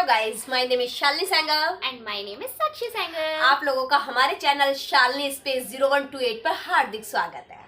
Guys, my name is Shalini Sengar and my name is Sakshi Sengar. आप लोगों का हमारे चैनल शालिनी स्पेस 0128 पर हार्दिक स्वागत है।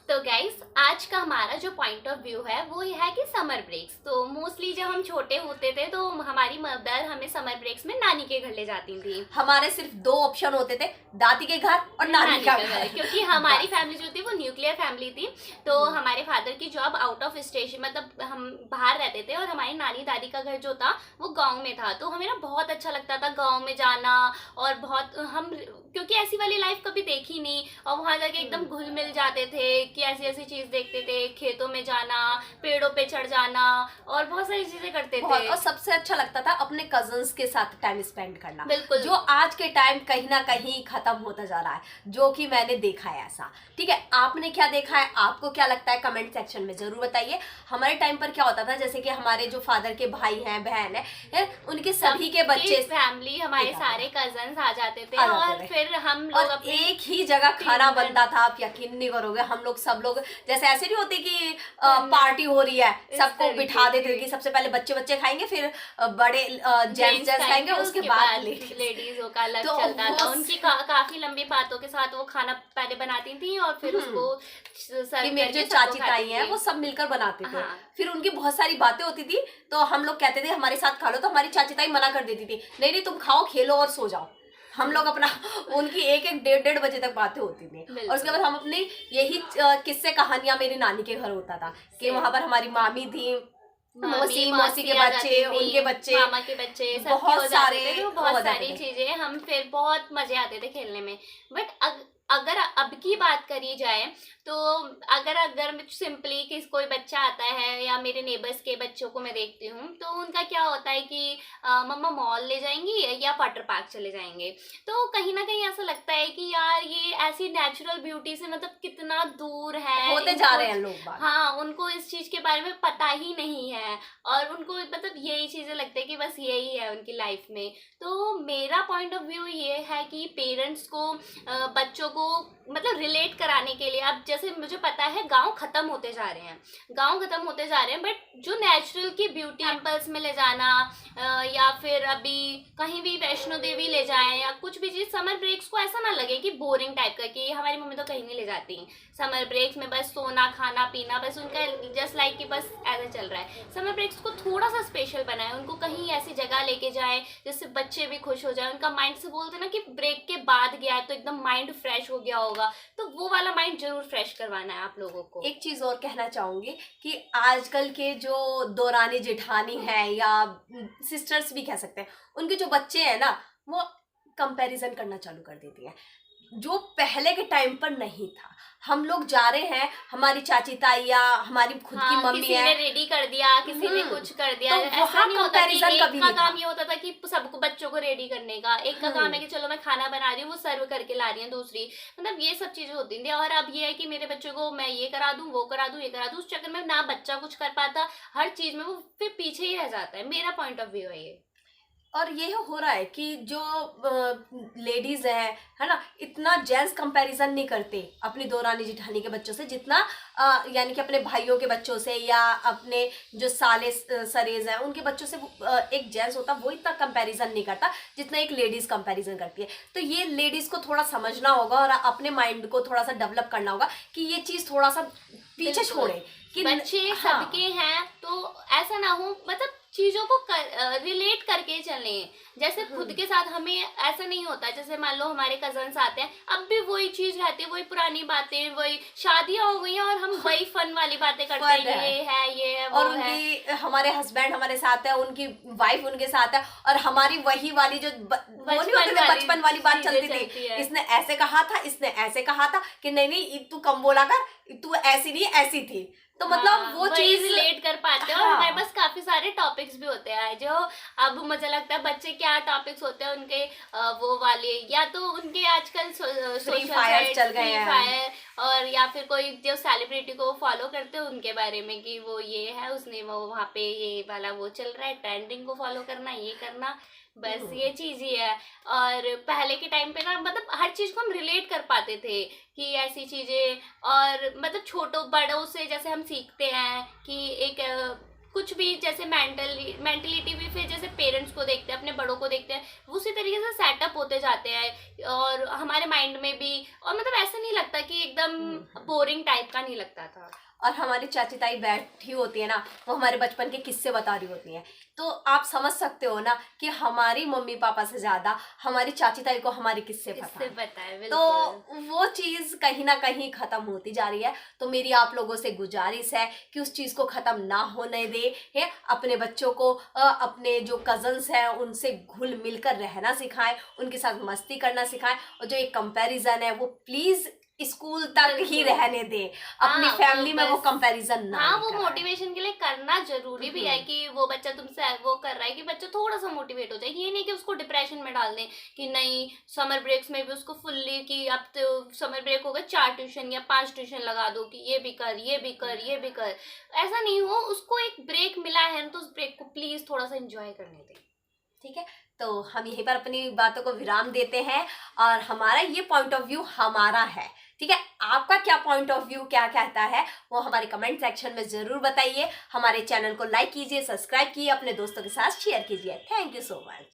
तो गाइस, आज का हमारा जो पॉइंट ऑफ व्यू है वो ये है कि समर ब्रेक्स। तो मोस्टली जब हम छोटे होते थे तो हमारी मदर हमें समर ब्रेक्स में नानी के घर ले जाती थी। हमारे सिर्फ दो ऑप्शन होते थे, दादी के घर और नानी का घर। क्योंकि हमारी फैमिली जो थी वो न्यूक्लियर फैमिली थी। तो हमारे फादर की जॉब आउट ऑफ स्टेशन, मतलब हम बाहर रहते थे और हमारी नानी दादी का घर जो था वो गाँव में था। तो हमें ना बहुत अच्छा लगता था गाँव में जाना, और बहुत हम क्योंकि ऐसी वाली लाइफ कभी देखी नहीं, और वहाँ जाके एकदम घुल मिल जाते थे कि ऐसी ऐसी चीज देखते थे, खेतों में जाना, पेड़ों पे चढ़ जाना और बहुत सारी चीजें करते थे। और सबसे अच्छा लगता था अपने कजन्स के साथ टाइम स्पेंड करना, बिल्कुल, जो आज के टाइम कहीं ना कहीं खत्म होता जा रहा है, जो कि मैंने देखा है ऐसा। ठीक है, आपने क्या देखा है, आपको क्या लगता है, कमेंट सेक्शन में जरूर बताइए। हमारे टाइम पर क्या होता था, जैसे कि हमारे जो फादर के भाई हैं, बहन है, उनके सभी के बच्चे, फैमिली, हमारे सारे कजन्स आ जाते थे और फिर हम लोग एक ही जगह खाना बनता था। आप यकीन नहीं करोगे, हम लोग सब लोग जैसे ऐसे नहीं होती कि पार्टी हो रही है, सबको बिठा देते कि सबसे पहले बच्चे खाएंगे, फिर बड़े जेंट्स खाएंगे, उसके बाद लेडीजों का अलग चलता था। उनकी काफी लंबी बातों के साथ वो खाना पहले बनाती थी और फिर उसको मेरी जो चाची ताई हैं वो सब मिलकर बनाते थे। फिर उनकी बहुत सारी बातें होती थी, तो हम लोग कहते थे हमारे साथ खा लो, तो हमारी चाची ताई मना कर देती थी, नहीं नहीं तुम खाओ, खेलो और सो जाओ। हम लोग अपना उनकी एक डेढ़ बजे तक बातें होती थी, और उसके बाद हम अपनी यही किस्से कहानियां, मेरी नानी के घर होता था कि वहां पर हमारी मामी थी, मौसी के बच्चे, उनके बच्चे, मामा के बच्चे, बहुत सारी चीजें, हम फिर बहुत मजे आते थे खेलने में। बट अगर अब की बात करी जाए तो अगर सिंपली कि कोई बच्चा आता है या मेरे नेबर्स के बच्चों को मैं देखती हूँ, तो उनका क्या होता है कि मम्मा मॉल ले जाएंगी या वाटर पार्क चले जाएंगे। तो कहीं ना कहीं ऐसा लगता है कि यार ये ऐसी नेचुरल ब्यूटी से मतलब कितना दूर है, होते जा रहे हैं लोग। हाँ, उनको इस चीज के बारे में पता ही नहीं है और उनको मतलब यही चीजें लगता है कि बस यही है उनकी लाइफ में। तो मेरा पॉइंट ऑफ व्यू ये है कि पेरेंट्स को बच्चों को मतलब रिलेट कराने के लिए, अब जैसे मुझे पता है गांव खत्म होते जा रहे हैं, बट जो नेचुरल की ब्यूटी, टेम्पल्स में ले जाना या फिर अभी कहीं भी वैष्णो देवी ले जाएं या कुछ भी चीज, समर ब्रेक्स को ऐसा ना लगे कि बोरिंग टाइप का, कि हमारी मम्मी तो कहीं नहीं ले जाती समर ब्रेक्स में, बस सोना खाना पीना, बस उनका जस्ट लाइक कि बस ऐसा चल रहा है। समर ब्रेक्स को थोड़ा सा स्पेशल बनाए, उनको कहीं ऐसी जगह लेके जाए जिससे बच्चे भी खुश हो जाए, उनका माइंड से बोलते ना कि ब्रेक के बाद गया है तो एकदम माइंड फ्रेश हो गया होगा, तो वो वाला माइंड जरूर फ्रेश करवाना है आप लोगों को। एक चीज और कहना चाहूंगी कि आजकल के जो दौरानी जेठानी है या सिस्टर्स भी कह सकते हैं, उनके जो बच्चे हैं ना, वो कंपैरिजन करना चालू कर देती हैं, जो पहले के टाइम पर नहीं था। हम लोग जा रहे हैं, हमारी चाची ताई या हमारी खुद की मम्मी किसी ने रेडी कर दिया, किसी ने कुछ कर दिया, तो ऐसा नहीं होता कि एक का काम ये होता था कि सबको बच्चों को रेडी करने का, एक का काम है कि चलो मैं खाना बना रही हूँ, वो सर्व करके ला रही है दूसरी, मतलब ये सब चीजें होती थी। और अब ये है कि मेरे बच्चों को मैं ये करा दूं, वो करा दूं, ये करा दूं, उस चक्कर में ना बच्चा कुछ कर पाता, हर चीज में वो फिर पीछे ही रह जाता है। मेरा पॉइंट ऑफ व्यू है ये। और ये हो रहा है कि जो लेडीज है ना, इतना जेंट्स कंपैरिजन नहीं करते अपनी दौरानी जिठानी के बच्चों से, जितना यानी कि अपने भाइयों के बच्चों से या अपने जो साले सरेज हैं उनके बच्चों से एक जेंट्स होता वो इतना कंपैरिजन नहीं करता जितना एक लेडीज कंपैरिजन करती है। तो ये लेडीज को थोड़ा समझना होगा और अपने माइंड को थोड़ा सा डेवलप करना होगा कि ये चीज थोड़ा सा पीछे छोड़े कि बच्चे सबके हैं, तो ऐसा ना हो, मतलब चीजों को रिलेट करके चलें। जैसे खुद के साथ हमें ऐसा नहीं होता, जैसे मान लो हमारे कजन्स आते हैं, अब भी वही चीज रहती है, वही पुरानी बातें, वही शादियां हो गई हैं और हम वही फन वाली बातें करते हैं, ये है वो और उनकी हमारे हस्बैंड हमारे साथ है, उनकी वाइफ उनके साथ है, और हमारी वही वाली जो बचपन वाली बात चलती थी, इसने ऐसे कहा था, इसने ऐसे कहा था कि नहीं तू कम बोला कर, तू ऐसी नहीं ऐसी थी। तो मतलब वो चीज रिलेट कर पाते हैं। और हमारे पास काफी सारे टॉपिक्स भी होते हैं जो अब मुझे लगता है बच्चे क्या टॉपिक्स होते हैं उनके, वो वाले या तो उनके आजकल फ्री फायर चल गए हैं, और या फिर कोई जो सेलिब्रिटी को फॉलो करते हैं उनके बारे में कि वो ये है, उसने वो वहाँ पे ये वाला वो चल रहा है, ट्रेंडिंग को फॉलो करना, ये करना, बस ये चीज ही है। और पहले के टाइम पे ना मतलब हर चीज को हम रिलेट कर पाते थे कि ऐसी चीजें, और मतलब छोटों बड़ों से जैसे हम सीखते हैं कि एक कुछ भी जैसे मेंटलिटी भी फिर जैसे पेरेंट्स अपने बड़ों को देखते हैं, उसी तरीके से सेटअप होते जाते हैं और हमारे माइंड में भी, और मतलब ऐसा नहीं लगता कि एकदम बोरिंग टाइप का नहीं लगता था। और हमारी चाची ताई बैठी होती है ना, वो हमारे बचपन के किस्से बता रही होती हैं, तो आप समझ सकते हो ना कि हमारी मम्मी पापा से ज्यादा हमारी चाची ताई को हमारे किस्से पता किससे हैं। बताए, तो बिल्कुल। वो चीज कहीं ना कहीं खत्म होती जा रही है। तो मेरी आप लोगों से गुजारिश है कि उस चीज को खत्म ना होने दे है, अपने बच्चों को अपने जो कजन्स हैं उनसे घुल मिलकर रहना सिखाएं, उनके साथ मस्ती करना सिखाएं, और जो एक कंपैरिजन है वो प्लीज स्कूल तक ही बिल्कुल। रहने दे, अपनी हाँ, फैमिली में वो बस, कंपैरिजन ना हाँ, वो लेकर आए। मोटिवेशन के लिए करना जरूरी भी है कि वो बच्चा तुमसे वो कर रहा है कि बच्चा थोड़ा सा मोटिवेट हो जाए। ये नहीं कि उसको डिप्रेशन में डाल दें कि नहीं, समर ब्रेक्स में भी उसको फुल्ली कि अब तो समर ब्रेक होगा 4 ट्यूशन या 5 ट्यूशन लगा दो कि ये भी कर, ये भी कर, ये भी कर। ऐसा नहीं हो, उसको एक ब्रेक मिला है तो उस ब्रेक को प्लीज थोड़ा सा एंजॉय करने दें। ठीक है, तो हम यहीं पर अपनी बातों को विराम देते हैं, और हमारा ये पॉइंट ऑफ व्यू हमारा है। ठीक है, आपका क्या पॉइंट ऑफ व्यू क्या कहता है वो हमारे कमेंट सेक्शन में जरूर बताइए। हमारे चैनल को लाइक कीजिए, सब्सक्राइब कीजिए, अपने दोस्तों के साथ शेयर कीजिए। Thank you so much.